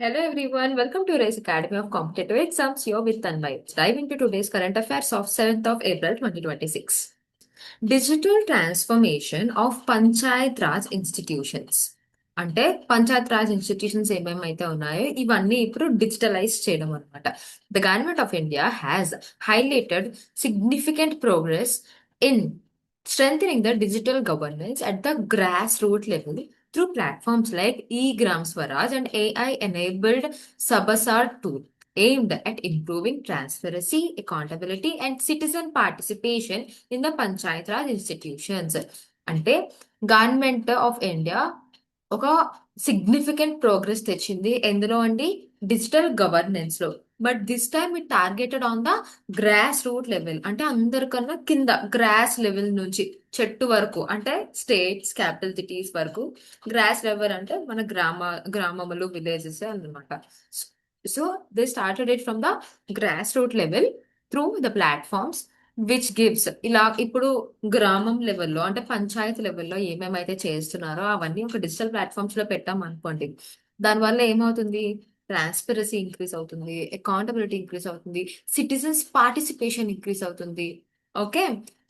Hello everyone, welcome to Race Academy of Competitive Exams here with Thanmayi. Let's dive into today's current affairs of 7th of April 2026. Digital transformation of Panchayat Raj institutions. అంటే Panchayat Raj institutions ఏమేమైతే ఉన్నాయో ఇవన్నీ ఇప్పుడు digitalise చేయడం అనమాట. The government of India has highlighted significant progress in strengthening the digital governance at the grassroots level through platforms like e-Gram Swaraj and AI-enabled Sabasar tool aimed at improving transparency, accountability, and citizen participation in the Panchayat Raj institutions. అంటే government of India ఒక significant progress తెచ్చింది ఎందులో అండి digital governance లో. But this time it targeted on the grass root level, అంటే అందరికన్నా కింద gross level నుంచి చెట్టు వరకు, అంటే స్టేట్స్ క్యాపిటల్ సిటీస్ వరకు. గ్రాస్ లెవెల్ అంటే మన గ్రామములు విలేజెస్ అన్నమాట. So they started it from the grass root level through the platforms which gives. ఇలా ఇప్పుడు గ్రామం లెవెల్లో అంటే పంచాయత్ లెవెల్లో ఏమేమైతే చేస్తున్నారో అవన్నీ ఒక డిజిటల్ ప్లాట్ఫామ్స్ లో పెట్టాం అనుకోండి. దానివల్ల ఏమవుతుంది, ట్రాన్స్పరెన్సీ ఇంక్రీజ్ అవుతుంది, అకౌంటబిలిటీ ఇంక్రీజ్ అవుతుంది, సిటిజన్స్ పార్టిసిపేషన్ ఇంక్రీజ్ అవుతుంది. ఓకే,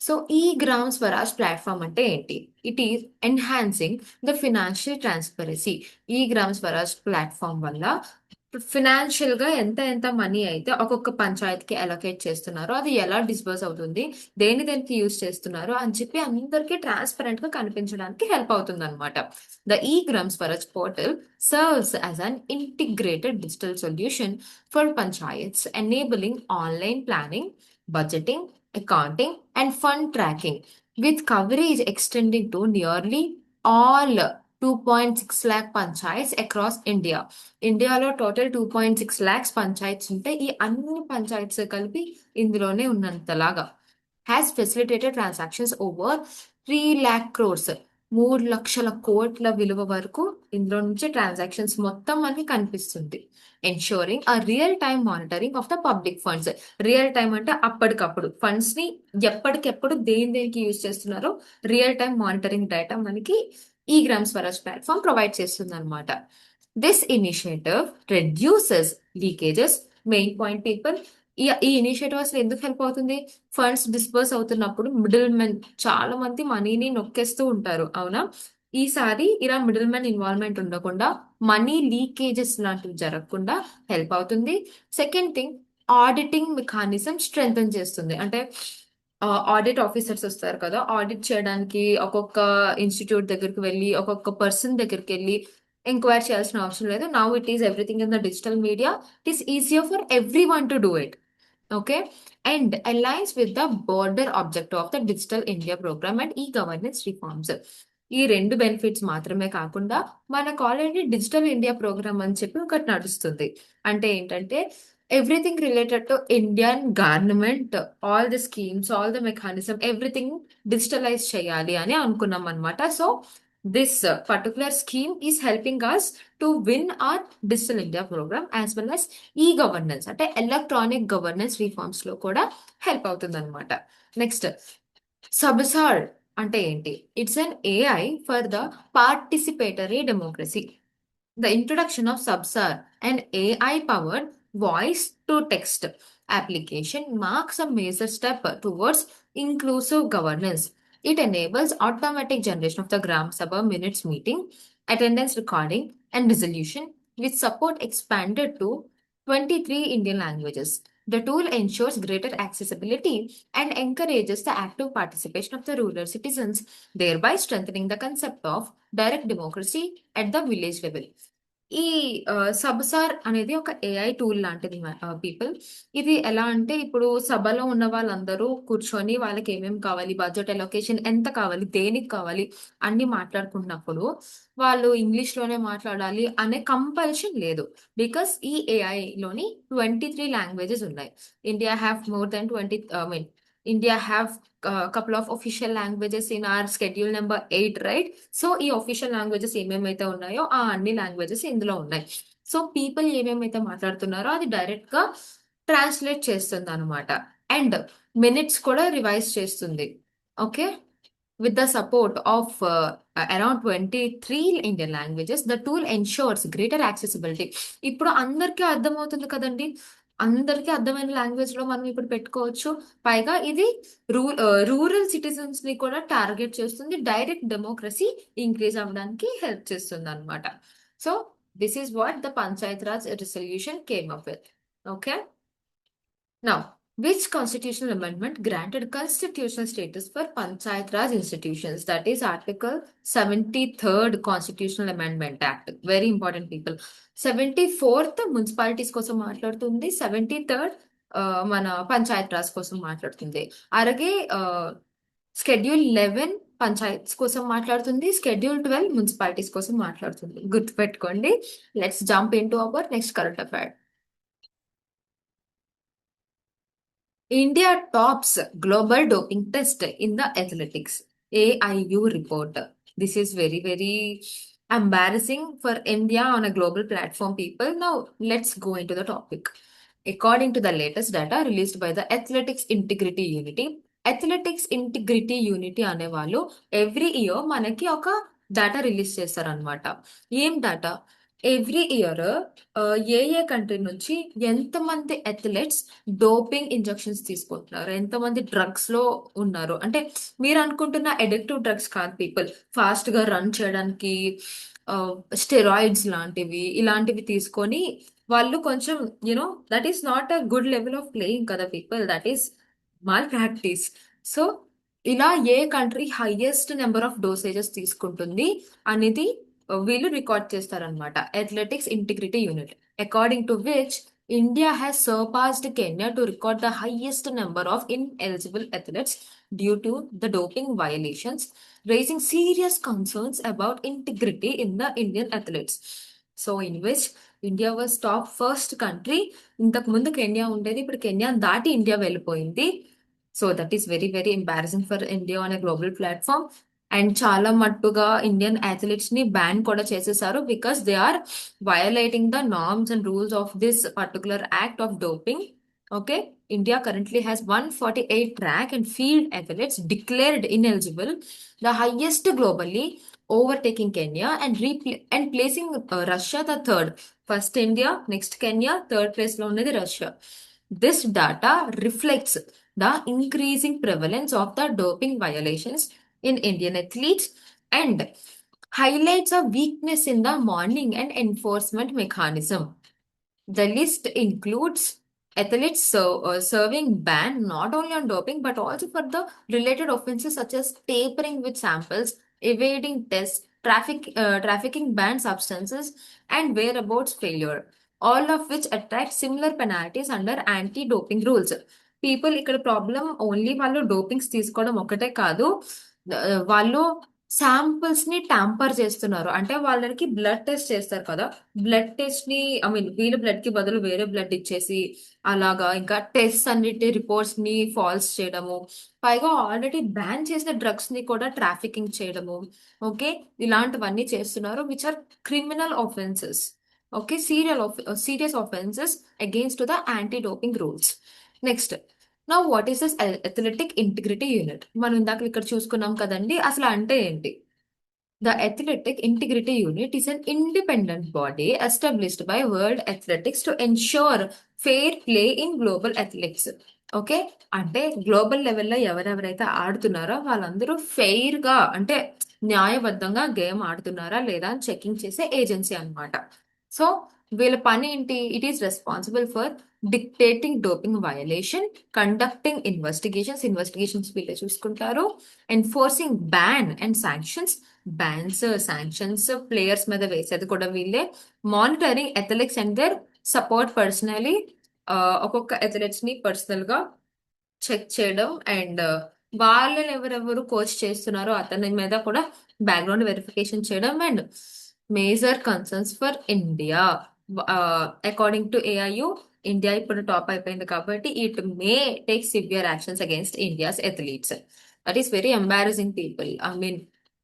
సో ఈ గ్రామ్ స్వరాజ్ ప్లాట్ఫామ్ అంటే ఏంటి? It is enhancing the financial transparency. ఈ గ్రామ్ స్వరాజ్ ప్లాట్ఫామ్ వల్ల ఫినాన్షియల్ గా ఎంత ఎంత మనీ అయితే ఒక్కొక్క పంచాయతీకి అలొకేట్ చేస్తున్నారో అది ఎలా డిస్బర్స్ అవుతుంది, దేనికి యూజ్ చేస్తున్నారు అని చెప్పి అందరికీ ట్రాన్స్పరెంట్ గా కనిపించడానికి హెల్ప్ అవుతుంది అనమాట. ద ఈ gram Swaraj portal serves as an integrated digital solution for panchayats, enabling online planning, budgeting, accounting, and fund tracking, with coverage extending to nearly all 2.6 lakh panchayats across India. ఇండియాలో total 2.6 lakhs panchayats ఉంటే ఈ అన్ని పంచాయత్స్ కలిపి ఇందులోనే ఉన్నంతలాగా. Has facilitated transactions over 3 lakh crores. 3 లక్షల కోట్ల విలువ వరకు ఇందులో నుంచి ట్రాన్సాక్షన్స్ మొత్తం మనకి కనిపిస్తుంది. ఎన్షోరింగ్ ఆ real time monitoring of the public funds. Real time అంటే అప్పటికప్పుడు ఫండ్స్ ని ఎప్పటికెప్పుడు దేనికి యూజ్ చేస్తున్నారో రియల్ టైమ్ మానిటరింగ్ డేటా మనకి ఈ గ్రామ్ స్వరాజ్ ప్లాట్ఫామ్ ప్రొవైడ్ చేస్తుంది అనమాట. This initiative reduces leakages. Main point people, ఈ ఇనిషియేటివ్ అసలు ఎందుకు హెల్ప్ అవుతుంది? ఫండ్స్ డిస్పర్స్ అవుతున్నప్పుడు మిడిల్ మెన్ చాలా మంది మనీని నొక్కేస్తూ ఉంటారు, అవునా? ఈసారి ఇలా మిడిల్ మెన్ ఇన్వాల్వ్మెంట్ ఉండకుండా మనీ లీకేజెస్ లాంటివి జరగకుండా హెల్ప్ అవుతుంది. Second thing, auditing mechanism strengthen చేస్తుంది. అంటే ఆడిట్ ఆఫీసర్స్ వస్తారు కదా, ఆడిట్ చేయడానికి ఒక్కొక్క ఇన్స్టిట్యూట్ దగ్గరికి వెళ్ళి ఒక్కొక్క పర్సన్ దగ్గరికి వెళ్ళి ఎంక్వైరీ చేయాల్సిన అవసరం లేదు. Now it is everything in the digital media. It is easier for every one to do it. Okay, and aligns with the broader objective of the digital India programme and e governance reforms. ఈ రెండు benefits మాత్రమే కాకుండా మనకు already digital India programme అని చెప్పి ఒకటి నడుస్తుంది. అంటే ఏంటంటే everything related to Indian government, all the schemes, all the mechanism, everything digitalize చేయాలి అని అనుకున్నాం అనమాట. So this particular scheme is helping us to win our digital India programme as well as e governance అంటే electronic governance reforms లో కూడా help అవుతుంది అనమాట. Next, సబ్సార్ అంటే ఏంటి? It's an AI for the participatory democracy. The introduction of Subsar, an AI-powered voice-to-text application, marks a major step towards inclusive governance. It enables automatic generation of the Gram Sabha minutes meeting, attendance recording, and resolution, with support expanded to 23 Indian languages. The tool ensures greater accessibility and encourages the active participation of the rural citizens, thereby strengthening the concept of direct democracy at the village level. ఈ సబ్సార్ అనేది ఒక AI tool లాంటిది people. ఇది ఎలా అంటే ఇప్పుడు సభలో ఉన్న వాళ్ళందరూ కూర్చొని వాళ్ళకి ఏమేమి కావాలి, బడ్జెట్ అలొకేషన్ ఎంత కావాలి, దేనికి కావాలి అన్ని మాట్లాడుకున్నప్పుడు వాళ్ళు ఇంగ్లీష్ లోనే మాట్లాడాలి అనే కంపల్షన్ లేదు. బికాస్ ఈ ఏఐ లోని 23 లాంగ్వేజెస్ ఉన్నాయి. India have more than 20, I mean India have couple of official languages in our schedule number 8, right? So ఈ ఒఫిషియల్ లాంగ్వేజెస్ ఏమేమైతే ఉన్నాయో ఆ అన్ని లాంగ్వేజెస్ ఇందులో ఉన్నాయి. సో పీపుల్ ఏమేమైతే మాట్లాడుతున్నారో అది డైరెక్ట్ గా ట్రాన్స్లేట్ చేస్తుంది అనమాట. అండ్ మినిట్స్ కూడా రివైజ్ చేస్తుంది. Okay, With the support of around 23 Indian languages, the tool ensures greater accessibility. ఇప్పుడు అందరికీ అర్థమవుతుంది కదండి. అందరికీ అర్థమైన లాంగ్వేజ్ లో మనం ఇప్పుడు పెట్టుకోవచ్చు. పైగా ఇది రూరల్ సిటిజన్స్ ని కూడా టార్గెట్ చేస్తుంది. డైరెక్ట్ డెమోక్రసీ ఇంక్రీజ్ అవ్వడానికి హెల్ప్ చేస్తుంది అనమాట. So this is what the Panchayat Raj resolution came up with. Okay. Now, which constitutional amendment granted constitutional status for Panchayat Raj institutions? That is Article 73rd Constitutional Amendment Act. Very important, people. 74th municipalities కోసం మాట్లాడుతుంది. 73rd మన పంచాయత్ రాజ్ కోసం మాట్లాడుతుంది. అలాగే schedule 11 panchayats కోసం మాట్లాడుతుంది. Schedule 12 municipalities కోసం మాట్లాడుతుంది. గుర్తుపెట్టుకోండి. Let's jump in to our next current affair. India tops global doping test in the athletics. AIU report. This is very, very embarrassing for India on a global platform, people. Now, let's go into the topic. According to the latest data released by the Athletics Integrity Unity, Athletics Integrity Unity అనే వాళ్ళు every year మనకి ఒక data release చేస్తారనమాట. ఏం data? Every year ఏ ఏ country నుంచి ఎంతమంది athletes doping injections తీసుకుంటున్నారు, ఎంతమంది డ్రగ్స్ లో ఉన్నారు. అంటే మీరు అనుకుంటున్న అడిక్టివ్ డ్రగ్స్ కాదు, పీపుల్. ఫాస్ట్ గా రన్ చేయడానికి స్టెరాయిడ్స్ లాంటివి ఇలాంటివి తీసుకొని వాళ్ళు కొంచెం you know that is not a good level of playing కదా people, that is malpractice. So ఇలా ఏ country highest number of dosages తీసుకుంటుంది అనేది వీళ్ళు రికార్డ్ చేస్తారనమాట. Athletics integrity unit, according to which India has surpassed Kenya to record the highest number of ineligible athletes due to the doping violations, raising serious concerns about integrity in the Indian athletes. So, in which India was top first country. ఇంతకు ముందు Kenya ఉండేది, ఇప్పుడు Kenya దాటి India వెళ్ళిపోయింది. So that is very very embarrassing for India on a global platform. And చాలా మట్టుగా Indian athletes ని ban కూడా చేసేసారు because they are violating the norms and rules of this particular act of doping. Okay, India currently has 148 track and field athletes declared ineligible, the highest globally, overtaking Kenya and placing Russia the third. First India, next Kenya, third place lo unnadi Russia. This data reflects the increasing prevalence of the doping violations in Indian athletes and highlights a weakness in the monitoring and enforcement mechanism. The list includes athletes serving ban not only on doping but also for the related offenses such as tampering with samples, evading tests, trafficking banned substances, and whereabouts failure, all of which attract similar penalties under anti-doping rules. People ఇక్కడ problem only వాళ్ళు డోపింగ్స్ తీసుకోవడం ఒకటే కాదు, వాళ్ళు samples ని tamper చేస్తున్నారు. అంటే వాళ్ళకి బ్లడ్ టెస్ట్ చేస్తారు కదా, బ్లడ్ టెస్ట్ ని ఐ మీన్ వీళ్ళ బ్లడ్ కి బదులు వేరే బ్లడ్ ఇచ్చేసి అలాగా ఇంకా టెస్ట్ అన్నిటి రిపోర్ట్స్ ని ఫాల్స్ చేయడము, పైగా ఆల్రెడీ బ్యాన్ చేసిన డ్రగ్స్ ని కూడా ట్రాఫికింగ్ చేయడము. ఓకే, ఇలాంటివన్నీ చేస్తున్నారు which are criminal offences. Okay, serious offences against the anti doping rules. Next, నా what is this athletic integrity unit? మనం ఇందాక ఇక్కడ చూసుకున్నాం కదండి, అసలు అంటే ఏంటి? The Athletic Integrity Unit is an independent body established by World Athletics to ensure fair play in global athletics. Okay, అంటే గ్లోబల్ లెవెల్లో ఎవరెవరైతే ఆడుతున్నారో వాళ్ళందరూ ఫెయిర్ గా అంటే న్యాయబద్ధంగా గేమ్ ఆడుతున్నారా లేదా అని చెకింగ్ చేసే ఏజెన్సీ అన్నమాట. సో వీళ్ళ పని ఏంటి? It is responsible for dictating doping violation, conducting investigations వీళ్ళే చూసుకుంటారు, enforcing ban and bans sanctions players మీద వేసేది కూడా వీళ్ళే, monitoring athletics and their support personally, ఒక్కొక్క అథ్లెట్స్ ని పర్సనల్ గా చెక్ చేయడం అండ్ వాళ్ళని ఎవరెవరు కోచ్ చేస్తున్నారో అతని మీద కూడా బ్యాక్గ్రౌండ్ వెరిఫికేషన్ చేయడం. And major concerns for India according to AIU, India ఇప్పుడు టాప్ అయిపోయింది కాబట్టి it may take severe actions against India's athletes. That is very embarrassing people. I mean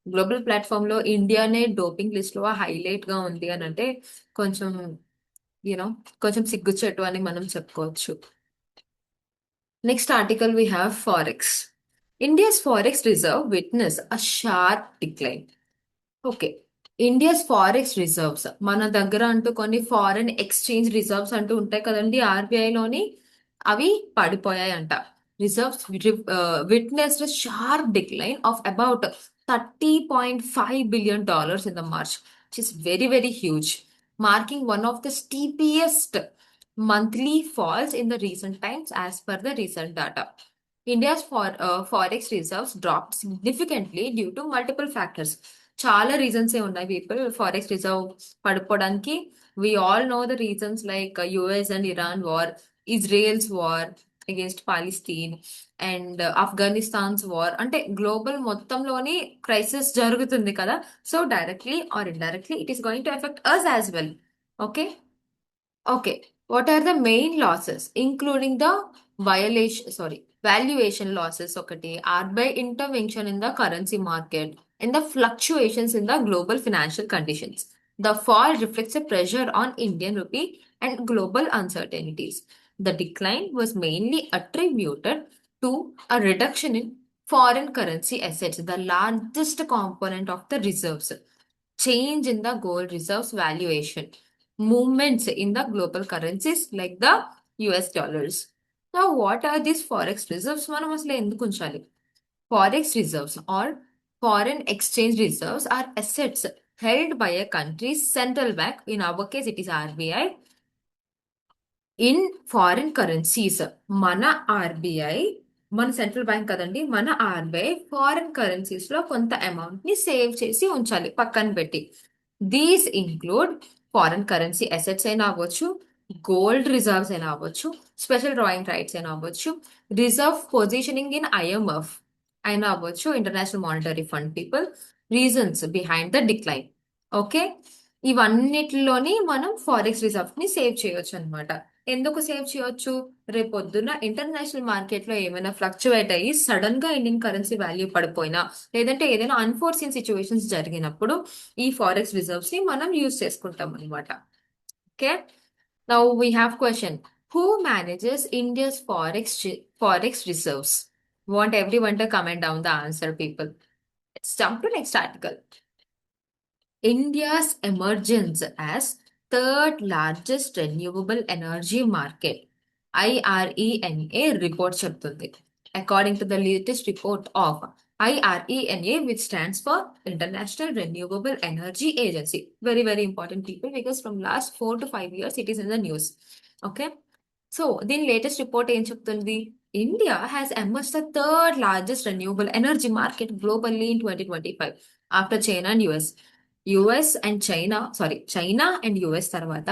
global platform లో ఇండియానే డోపింగ్ లిస్ట్ లో highlight గా ఉంది అని అంటే కొంచెం యూనో కొంచెం సిగ్గుచెట్టు అని మనం చెప్పుకోవచ్చు. Next article we have forex. India's forex reserve witnessed a sharp decline. Okay. India's forex reserves మన దగ్గర అంటూ కొన్ని ఫారెన్ ఎక్స్చేంజ్ రిజర్వ్స్ అంటూ ఉంటాయి కదండి ఆర్బీఐలోని, అవి పడిపోయాయంట. Reserves witnessed sharp decline of about $30.5 billion in the March, which is very, very huge, marking one of the steepest monthly falls in the recent times as per the recent data. India's forex reserves dropped significantly due to multiple factors. చాలా reasons ఏ ఉన్నాయి people forex reserve పడిపోవడానికి. We all know the reasons like US and Iran war, Israel's war against Palestine, and Afghanistan's war. అంటే global మొత్తంలోని crisis జరుగుతుంది కదా. So directly or indirectly it is going to affect us as well. Okay. Okay, what are the main losses, including the valuation losses? Okay, are by intervention in the currency market and the fluctuations in the global financial conditions. The fall reflects a pressure on Indian rupee and global uncertainties. The decline was mainly attributed to a reduction in foreign currency assets, the largest component of the reserves, change in the gold reserves valuation, movements in the global currencies like the US dollars. Now, what are these forex reserves? మనం అసలు ఎందుకు ఉంచాలి? Forex reserves or foreign exchange reserves are assets held by a country's central bank. In our case, it is RBI. In foreign currencies. మన RBI, మన central bank కదండి, మన RBI foreign currencies లో కొంత అమౌంట్ ని సేవ్ చేసి ఉంచాలి పక్కన పెట్టి. These include foreign currency assets అయినా అవ్వచ్చు, గోల్డ్ రిజర్వ్స్ అయినా అవ్వచ్చు, స్పెషల్ డ్రాయింగ్ రైట్స్ అయినా అవ్వచ్చు, రిజర్వ్ పొజిషనింగ్ ఇన్ ఐఎంఎఫ్ అయినా అవ్వచ్చు, international monetary fund people. Reasons behind the decline. Okay, ఇవన్నిటిలోని మనం ఫారెక్స్ రిజర్వ్ ని సేవ్ చేయొచ్చు అనమాట. ఎందుకు సేవ్ చేయొచ్చు? రేపొద్దున ఇంటర్నేషనల్ మార్కెట్ లో ఏమైనా ఫ్లక్చువేట్ అయ్యి సడన్ గా ఇండియన్ కరెన్సీ వాల్యూ పడిపోయినా, లేదంటే ఏదైనా అన్ఫోర్సీన్ సిచ్యువేషన్స్ జరిగినప్పుడు ఈ ఫారెక్స్ రిజర్వ్స్ ని మనం యూజ్ చేసుకుంటాం అనమాట. Okay, now we have question. Who manages India's forex reserves? Want everyone to comment down the answer, people. Let's jump to next article. India's emergence as third largest renewable energy market, IRENA report చెప్తుంది. According to the latest report of IRENA, which stands for International Renewable Energy Agency. Very, very important, people, because from last 4 to 5 years it is in the news. Okay. So, దీని latest report ఏం చెప్తుంది? India has emerged the third largest renewable energy market globally in 2025 after China and China and US తర్వాత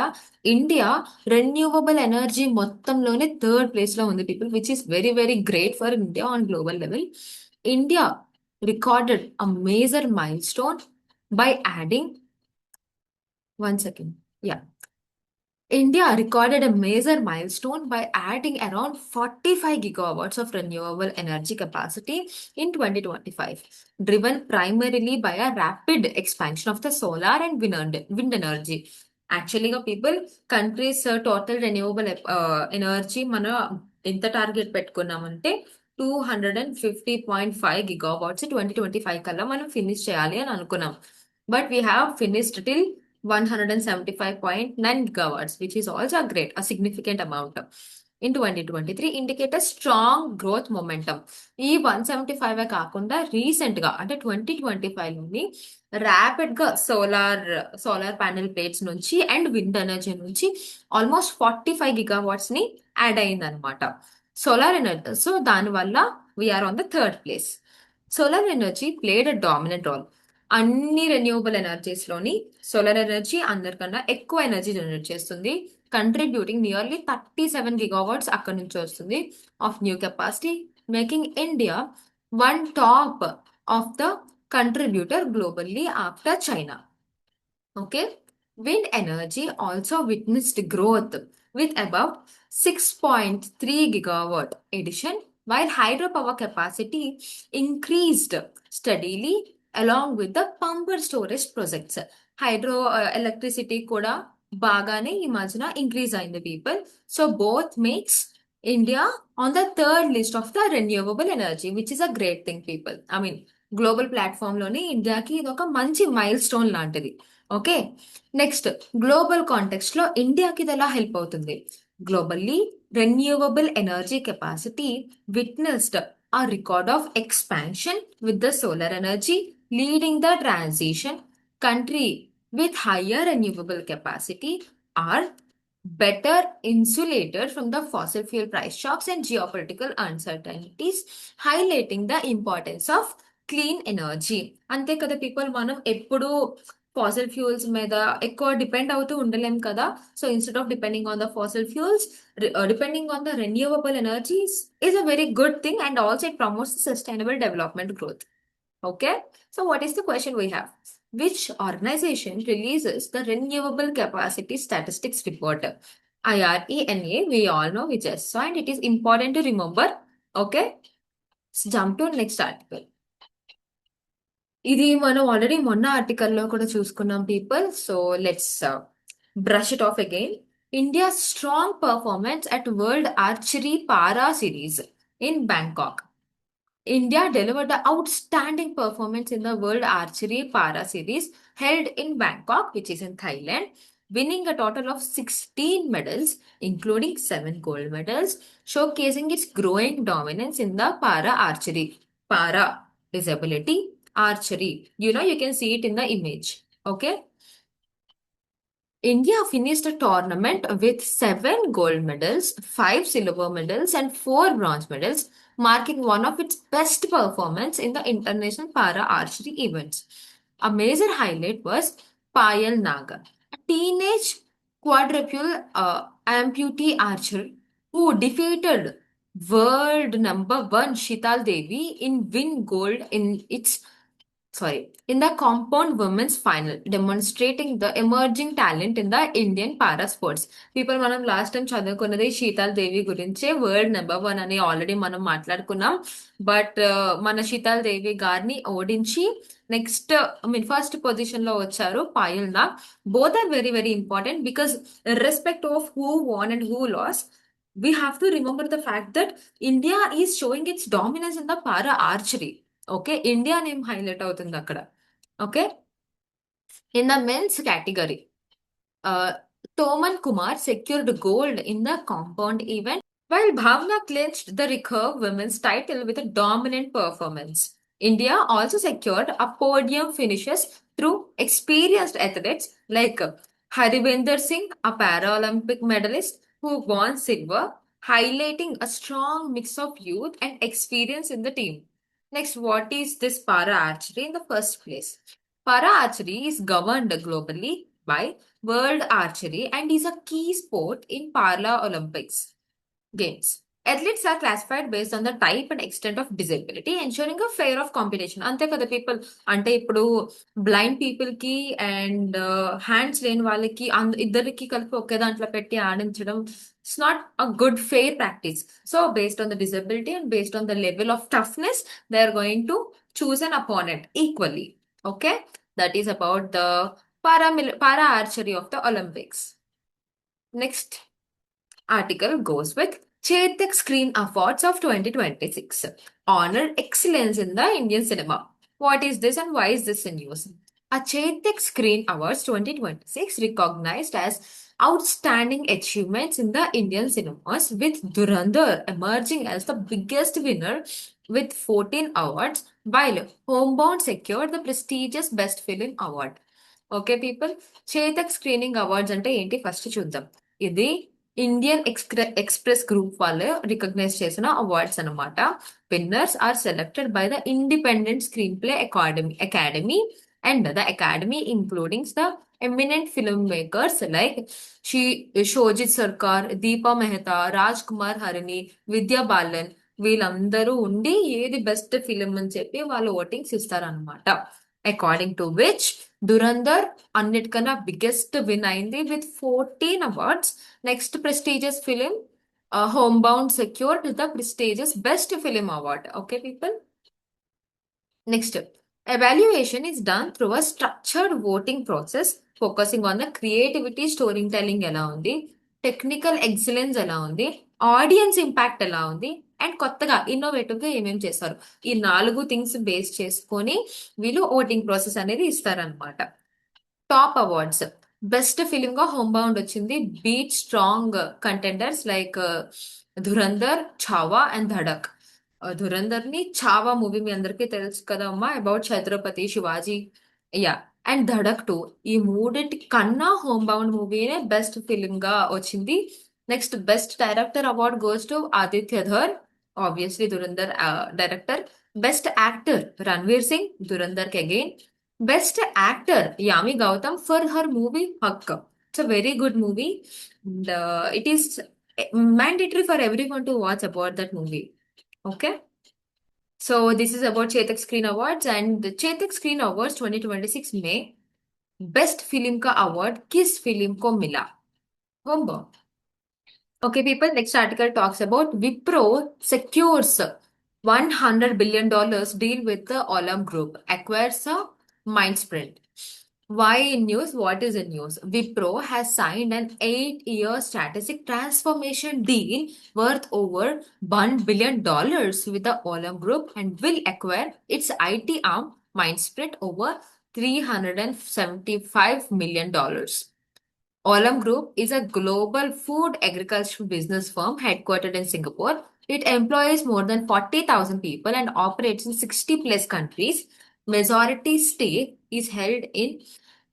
India renewable energy మొత్తంలోనే third place లో ఉంది, people, which is very, very great for India on global level. India recorded a major milestone by adding India recorded a major milestone by adding around 45 gigawatts of renewable energy capacity in 2025, driven primarily by a rapid expansion of the solar and wind energy. Actually, people, countries total renewable energy mana ఎంత target పెట్టుకున్నామంటే 250.5 gigawatts 2025 కల్లా మనం finish చేయాలి అని అనుకున్నాం. But we have finished till 175.9 gigawatts, which is also a significant amount. In 2023, indicate a strong growth momentum. ఈ 175 కాకుండా recent గా అంటే 2025 లోని ర్యాపిడ్ గా సోలార్ ప్యానెల్ ప్లేట్స్ నుంచి అండ్ విండ్ ఎనర్జీ నుంచి ఆల్మోస్ట్ 45 gigawatts ని యాడ్ అయింది అనమాట సోలార్ ఎనర్జీ. సో దానివల్ల we're on the third place. Solar energy played a dominant role. అన్ని రెన్యూవబుల్ ఎనర్జీస్ లోని సోలార్ ఎనర్జీ అందరికన్నా ఎక్కువ ఎనర్జీ జనరేట్ చేస్తుంది, కంట్రిబ్యూటింగ్ నియర్లీ 37 gigawatts అక్కడి నుంచి వస్తుంది of new capacity, making India one top of the contributor globally after China. Okay, wind energy also witnessed growth with about 6.3 gigawatt addition, while hydropower capacity increased steadily along with the pumped storage projects. Hydro electricity కూడా బాగానే ఈ మధ్యన increase అయింది, people. So both makes India on the third list of the renewable energy, which is a great thing, people. I mean, global ప్లాట్ఫామ్లోని ఇండియాకి ఇది ఒక మంచి మైల్ స్టోన్ లాంటిది. ఓకే, నెక్స్ట్ గ్లోబల్ కాంటెక్స్ట్లో ఇండియాకి ఇది ఎలా హెల్ప్ అవుతుంది? గ్లోబల్లీ renewable energy capacity witnessed a record of expansion with the solar energy, leading the transition. Country with higher renewable capacity are better insulated from the fossil fuel price shocks and geopolitical uncertainties, highlighting the importance of clean energy. అంతే కదా people, మనం ఎప్పుడు fossil fuels మీద ఎక్కువ depend అవుతూ ఉండలేం కదా. So instead of depending on the fossil fuels, depending on the renewable energies is a very good thing, and also it promotes sustainable development growth. Okay, so what is the question we have? Which organization releases the Renewable Capacity Statistics Report? IRENA, we all know, we just saw, and it is important to remember. Okay, let's jump to next article. ఇది మనం already మొన్న ఆర్టికల్లో కూడా చూసుకున్నాం people. So let's brush it of again. India strong performance at world archery para series in Bangkok. India delivered an outstanding performance in the World Archery Para Series held in Bangkok, which is in Thailand, winning a total of 16 medals, including 7 gold medals, showcasing its growing dominance in the para archery. Para disability, archery. You can see it in the image. Okay. India finished the tournament with 7 gold medals, 5 silver medals, and 4 bronze medals, marking one of its best performance in the international para archery events. A major highlight was Payal Nagar, a teenage quadruple amputee archer who defeated world number 1 Shital Devi in win gold in the compound women's final, demonstrating the emerging talent in the Indian para sports. People, మనం last time చదువుకున్నది శీతల్ దేవి గురించే, world number 1 అని already మనం మాట్లాడుకున్నాం. But మన శీతల్ దేవి గారిని ఓడించి next first position లో వచ్చారు Payal Nag. Both are very very important because respect of who won and who loss, we have to remember the fact that India is showing its dominance in the para archery. Okay, India name highlight అవుతుంది అక్కడ. Okay, in the men's category, Toman Kumar secured gold in the compound event, while Bhavna clinched the recurve women's title with a dominant performance. India also secured a podium finishes through experienced athletes like Haribender Singh, a Paralympic medalist who won silver, highlighting a strong mix of youth and experience in the team. Next, what is this para archery in the first place? Para archery is governed globally by World Archery and is a key sport in Paralympics games. Athletes are classified based on the type and extent of disability, ensuring a fair of competition. అంతే కదా people, అంటే ఇప్పుడు blind people కి and hands లేని వాళ్ళకి ఇద్దరికి కలిపి ఒకే దాంట్లో పెట్టి ఆడించడం, it's not a good fair practice. So based on the disability and based on the level of toughness, they are going to choose an opponent equally. Okay, that is about the para archery of the Olympics. Next article goes with Chetak Screen Awards of 2026 honored excellence in the Indian cinema. What is this and why is this in news? A Chetak Screen Awards 2026 recognized as outstanding achievements in the Indian cinemas, with Dhurandhar emerging as the biggest winner with 14 awards, while Homebound secured the prestigious Best Film Award. Okay people, Chetak screening awards అంటే ఏంటి first చూద్దాం. ఇది Indian Express group వాళ్ళు recognise చేసిన awards అనమాట. Winners are selected by the independent screenplay academy and the academy including the eminent film makers like Shoojit Sircar, Deepa Mehta, Raj Kumar హరిని, విద్యా balun, వీళ్ళందరూ ఉండి ఏది బెస్ట్ ఫిలిం అని చెప్పి వాళ్ళు ఓటింగ్స్ ఇస్తారనమాట. అకార్డింగ్ టు విచ్ దురంధర్ అన్నిటికన్నా బిగ్గెస్ట్ విన్ అయింది with 14 awards. Next prestigious film home bound secured the prestigious best film award. Okay people, next evaluation is done through a structured voting process focusing on the creativity, storytelling ఎలా ఉంది, technical excellence ఎలా ఉంది, audience impact ఎలా ఉంది, and కొత్తగా innovative గా ఏమేమి చేస్తారు, ఈ 4 థింగ్స్ బేస్ చేసుకొని వీళ్ళు ఓటింగ్ ప్రాసెస్ అనేది ఇస్తారనమాట. Top awards. బెస్ట్ ఫిలిం గా హోమ్ బౌండ్ వచ్చింది, beat strong contenders like Dhurandhar, Chhaava and Dhadak. Dhurandhar ని ఛావా మూవీ మీ అందరికీ తెలుసు కదా అమ్మా, about Chhatrapati Shivaji. Yeah. And Dhadak 2, ఈ మూడింటి కన్నా హోమ్ బౌండ్ మూవీనే బెస్ట్ ఫిలిం గా వచ్చింది. Next best director award goes to Aditya Dhar, obviously Dhurandhar director. Best actor Ranveer Singh, Dhurandhar కి again. Best actor Yami Gautam for her movie Hakka. It's a very good movie. And, it is mandatory for everyone to watch about that movie. Okay. So this is about Chetak Screen Awards, and the Chetak Screen Awards 2026 में Best Film का award किस film को मिला? Homework. Okay, people, next article talks about Wipro secures $100 billion deal with the Olam Group, acquires a Mindsprint. Why in news? What is in news? Wipro has signed an 8-year strategic transformation deal worth over $1 billion with the Olam Group and will acquire its IT arm Mindsprint over $375 million. Olam Group is a global food agricultural business firm headquartered in Singapore. It employs more than 40,000 people and operates in 60 plus countries. Majority stake is held in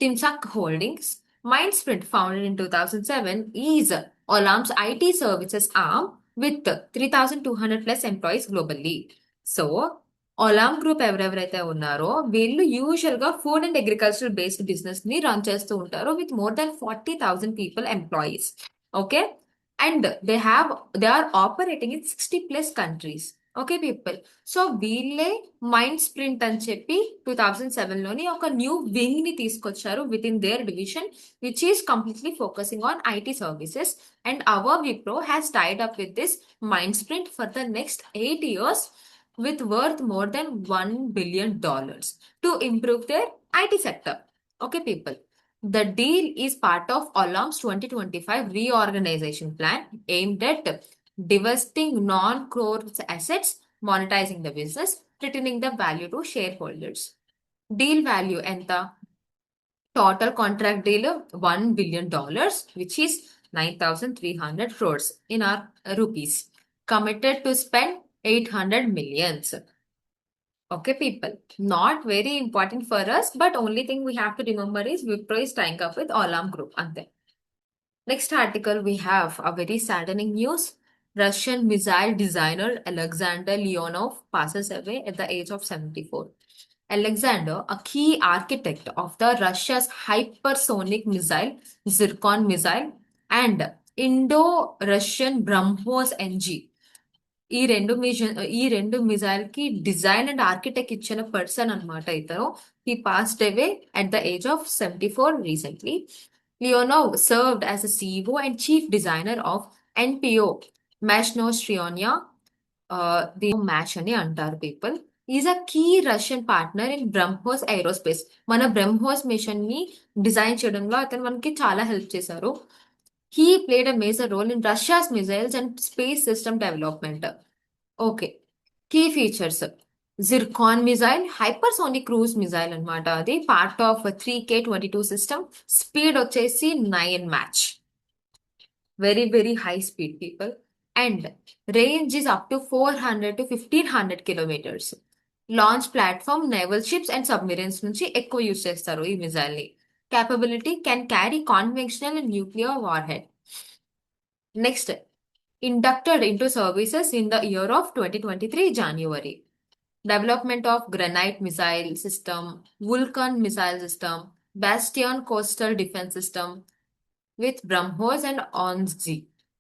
Timsak Holdings. Mindsprint, founded in 2007, is Olam's IT services arm with 3,200 plus employees globally. So, Olam Group ఎవరెవరైతే ఉన్నారో వీళ్ళు usual గా food and agricultural based business ని run చేస్తూ ఉంటారు with more than 40,000 people employees. Okay. And they are operating in 60 plus countries. Okay people. So వీళ్ళే Mind Sprint అని చెప్పి 2007 లోని ఒక న్యూ వింగ్ ని తీసుకొచ్చారు with in their division which is completely focusing on IT services. And our Wipro has tied up with this Mind Sprint for the next 8 years with worth more than $1 billion to improve their IT sector. Okay, people. The deal is part of Olam's 2025 reorganization plan aimed at divesting non-core assets, monetizing the business, returning the value to shareholders. Deal value enta? Total contract deal $1 billion, which is 9,300 crores in our rupees. Committed to spend 800 millions. Okay, people. Not very important for us, but only thing we have to remember is Wipro is tying up with Olam Group. Ante. Next article, we have a very saddening news. Russian missile designer Alexander Leonov passes away at the age of 74. Alexander, a key architect of the Russia's hypersonic missile, Zircon missile, and Indo-Russian BrahMos NG. ఈ రెండు missile కి design and architect ఇచ్చిన person అనమాట ఇతను. He passed away at the age of 74 recently. Leonov served as a CEO and chief designer of NPO Mashnostrionia, the MASH అని అంటారు people. Is a key Russian partner in BrahMos Aerospace. మన BrahMos machine ని design చేయడంలో అతను మనకి చాలా help చేశారు. He played a major role in Russia's missiles and space system development. Okay. Key features. Zircon missile, hypersonic cruise missile అనమాట. అది part of a 3K22 system. Speed వచ్చేసి 9 Mach. Very, very high speed, people. And range is up to 400 to 1500 kilometers. Launch platform, naval ships and submarines నుంచి ఎక్కువ use చేస్తారు ఈ missile ని. Capability can carry conventional and nuclear warhead. Next, inducted into services in the year of 2023 January. Development of Granite missile system, Vulcan missile system, Bastion coastal defense system with BrahMos and ONSG.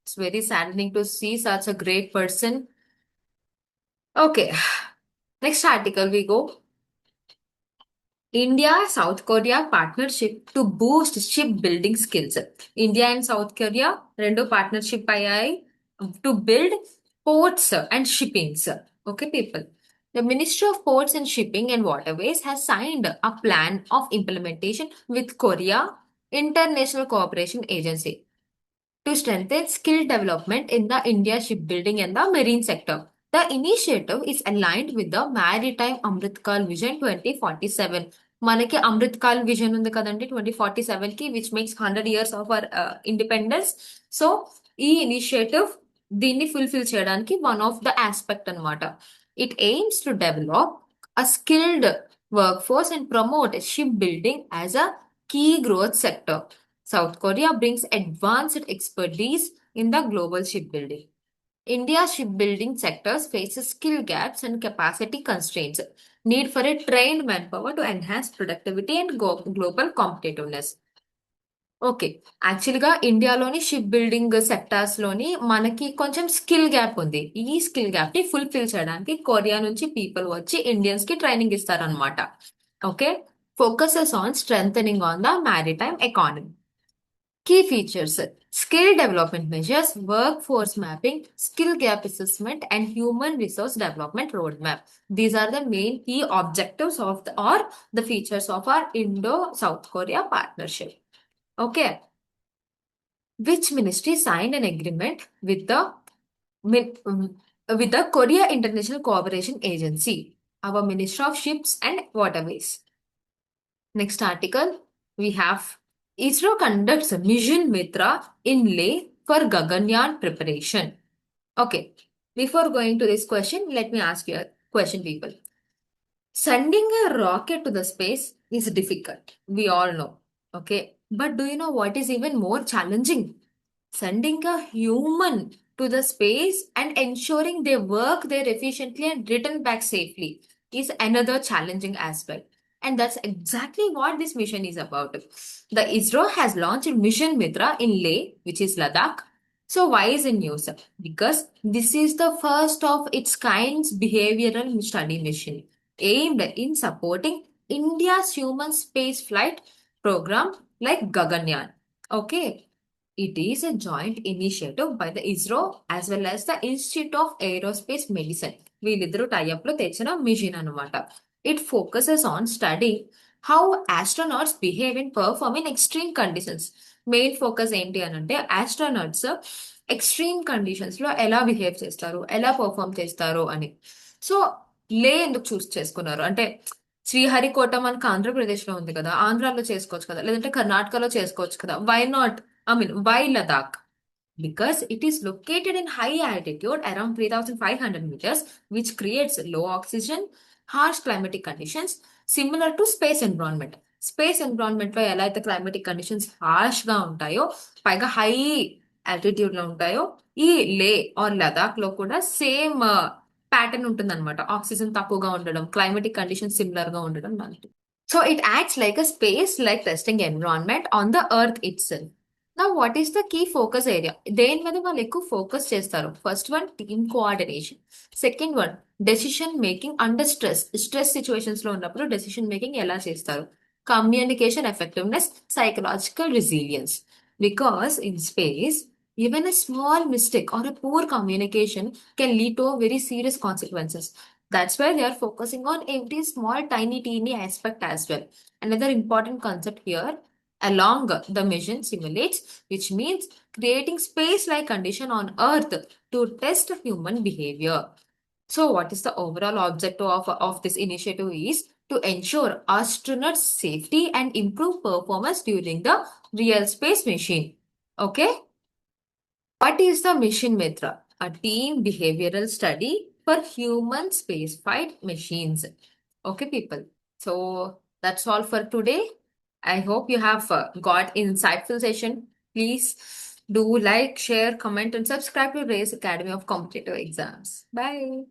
It's very saddening to see such a great person. Okay, next article we go. India South Korea partnership to boost shipbuilding skills. India and South Korea రెండు partnership అయ్యాయి to build ports and shippings. Okay, people. The Ministry of Ports and Shipping and Waterways has signed a plan of implementation with Korea International Cooperation Agency. to strengthen skill development in the India shipbuilding and the marine sector. The initiative is aligned with the Maritime Amritkal Vision 2047. మనకి Amrit call vision ఉంది కదండి 2047 కి which makes 100 years of our independence. So ఈ initiative దీన్ని fulfil చేయడానికి one of the aspect అన్నమాట. It AIIMS to develop a skilled workforce and promote shipbuilding as a key growth sector. South Korea brings advanced expertise in the global shipbuilding. India's shipbuilding sectors faces skill gaps and capacity constraints. Need for a trained manpower to enhance productivity and global competitiveness. Okay. యాక్చువల్‌గా ఇండియాలోని ship building సెక్టార్స్‌లోని మనకి కొంచెం skill gap ఉంది. ఈ skill గ్యాప్‌ని fulfil చేయడానికి Korea నుంచి people వచ్చి ఇండియన్స్‌కి training ఇస్తారనమాట. Okay. Focuses on strengthening on the maritime economy. Key features: skill development measures, workforce mapping, skill gap assessment, and human resource development roadmap. These are the main key objectives of the features of our Indo-South Korea partnership. Okay. Which ministry signed an agreement with the Korea International Cooperation Agency? Our Ministry of Ships and Waterways. Next article, we have ISRO conducts Mission Mitra in Leh for Gaganyaan preparation. Okay, before going to this question, let me ask you a question, people. Sending a rocket to the space is difficult. We all know. Okay, but do you know what is even more challenging? Sending a human to the space and ensuring they work there efficiently and return back safely is another challenging aspect. And that's exactly what this mission is about. The ISRO has launched Mission Mitra in Leh, which is Ladakh. So why is it news? Because this is the first of its kind behavioral study mission aimed in supporting India's human space flight program like Gaganyaan. Okay. It is a joint initiative by the ISRO as well as the Institute of Aerospace Medicine. వీళ్ళిద్దరూ tie up లో తెచ్చిన machine అనమాట. It focuses on studying how astronauts behave and perform in extreme conditions. Main focus ఏంటి అని అంటే astronauts extreme conditions లో ఎలా behave చేస్తారు, ఎలా పర్ఫామ్ చేస్తారు అని. సో లే ఎందుకు చూస్ చేసుకున్నారు అంటే శ్రీహరికోట మనకు ఆంధ్రప్రదేశ్ లో ఉంది కదా, ఆంధ్రాలో చేసుకోవచ్చు కదా, లేదంటే కర్ణాటకలో చేసుకోవచ్చు కదా. Why not why Ladakh? Because it is located in high altitude around 3,500 meters, which creates low oxygen, harsh climatic conditions similar to space environment. Space environment లో ఎలా అయితే క్లైమాటిక్ కండిషన్స్ హార్ష్ గా ఉంటాయో, పైగా హై ఆల్టిట్యూడ్ లో ఉంటాయో, ఈ లే ఆర్ లదాఖ్ లో కూడా సేమ్ ప్యాటర్న్ ఉంటుంది అనమాట. ఆక్సిజన్ తక్కువగా ఉండడం, క్లైమాటిక్ కండిషన్స్ సిమిలర్ గా ఉండడం లాంటివి. So it acts like a space-like testing environment on the Earth itself. Now, what is the key focus area? దేని మీద వాళ్ళు ఎక్కువ ఫోకస్ చేస్తారు? First one team coordination, second one decision making under stress situations లో ఉన్నప్పుడు decision making ఎలా చేస్తారు, communication effectiveness, psychological resilience. Because in space even a small mistake or a poor communication can lead to very serious consequences. That's why they are focusing on every small, tiny, teeny aspect as well. Another important concept here along the mission simulates, which means creating space-like condition on Earth to test human behavior. So what is the overall objective of this initiative is to ensure astronauts' safety and improve performance during the real space mission. Okay? What is the Mission Mitra? A team behavioral study for human spaceflight machines. Okay, people. So that's all for today. I hope you have got insightful session. Please do like, share, comment, and subscribe to Race Academy of Competitive Exams. Bye.